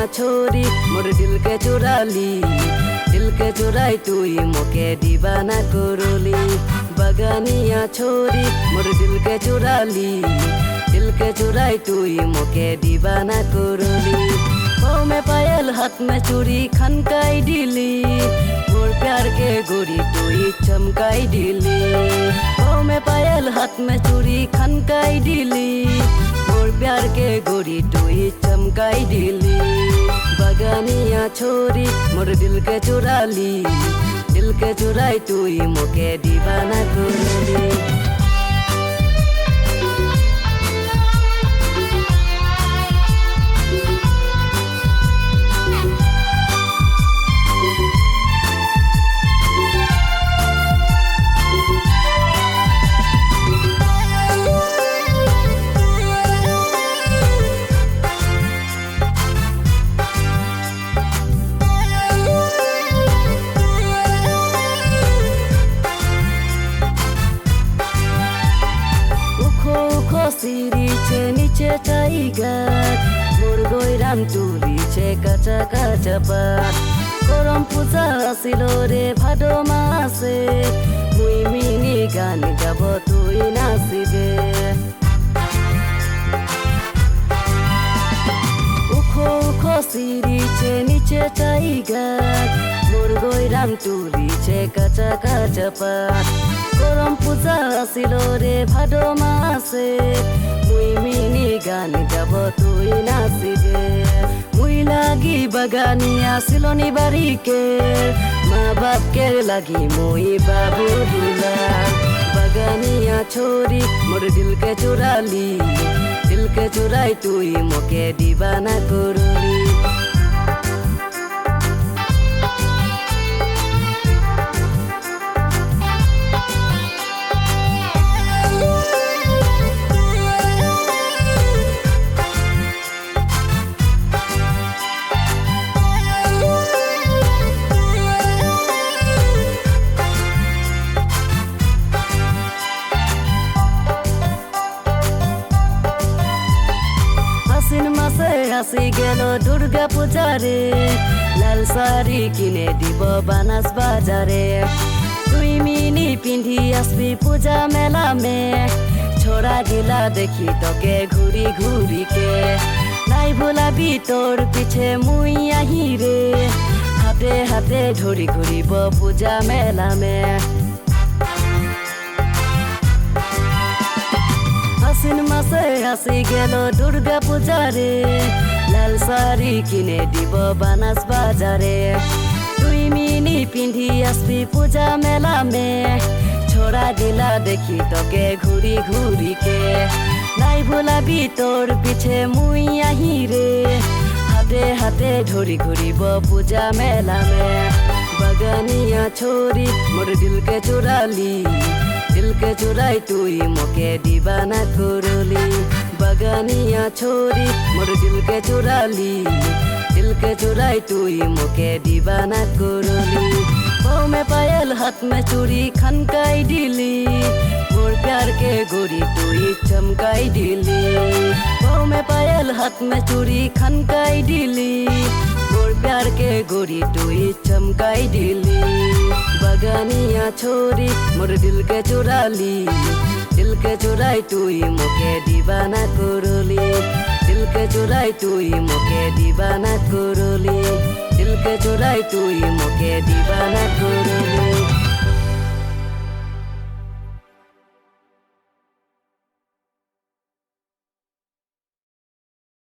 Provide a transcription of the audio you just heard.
छोरी मोर दिल के चुरा ली, दिल के चुराई तुई मोके दीवाना करोली। बगानिया छोरी मोर दिल के चुरा ली, दिल के चुराई तुई मोके दीवाना करोली। पाँव में पायल हाथ में चूड़ी खनकाई दिली, मोर प्यार के गोरी तुई चमकाई दिली। पाँव में पायल हाथ में चूड़ी खनकाई दिली, मोर प्यार के गोरी तुई चमकाई दिली। बगानिया छोरी मोर दिल के चुरा ली, दिल के चुराई तुई मोके दीवाना करोली। सिरीचे नीचे टाइगर मोर गोइराम तुलिचे काचा काचा पात। करम पूजा आसिलो रे भादो मासे, मुई मिनी गान गाब तुई नाचिबे। उखो उखो सिरीचे नीचे टाइगर मोर गोइराम तुलिचे काचा काचा पात। करम पूजा आसिलो रे भादो मासे, मुई मिनी गान गाब तुई नाचिबे। मुई लागी बगानिया सिलोनी बारीके, माँ बाप के लागी मुई बाबू दुलार। बगानिया छोरी मोर दिल के चुरा ली, दिल के चुराई तुई मोके दीवाना करोली। হাসি গেল দুর্গা পূজারে, লাল শাড়ি কিনে দিব বানাস বাজারে। তুই মিনি পিন্ধি আসবি পূজা মেলা মে, ছোড়া গিলা দেখি তোকে ঘুরি ঘুরি কে। নাই ভুলাবি তোর পিছে মুই আহি রে, হাতে হাতে ধরি ঘুরিব পূজা মেলা মে। আশ্বিন মাসে আসি গেল দুর্গা পূজারে, লাল শাড়ি কিনে দিব বানাস বাজারে। তুই মিনি পিন্ধি আসবি পূজা মেলা মে, ছোড়া গিলা দেখি তোকে ঘুরি ঘুরি কে। নাই ভুলাবি তোর পিছে মুই আহি রে, হাতে হাতে ধরি ঘুরিব পূজা মেলা মে। बगानिया छोरी मोर दिल के चुरा ली, दिल के चुराई तुई मोके दीवाना करोली। बगानिया छोरी मोर दिल के चुरा ली, दिल के चुराई तुई मोके दीवाना करोली। पाँव में पायल हाथ में चूड़ी खनकाई दिली, मोर प्यार के गोरी तुई चमकाई दिली। पाँव में पायल हाथ में चूड़ी खनकाई दिली, मोर प्यार के गोरी तुई चमकाई दिली। बगानिया छोरी मोर दिल के चुरा ली, दिल के चुराई तुई मोके दीवाना करोली। दिल के चुराई तुई मोके दीवाना करोली, दिल के चुराई तुई मोके दीवाना करोली।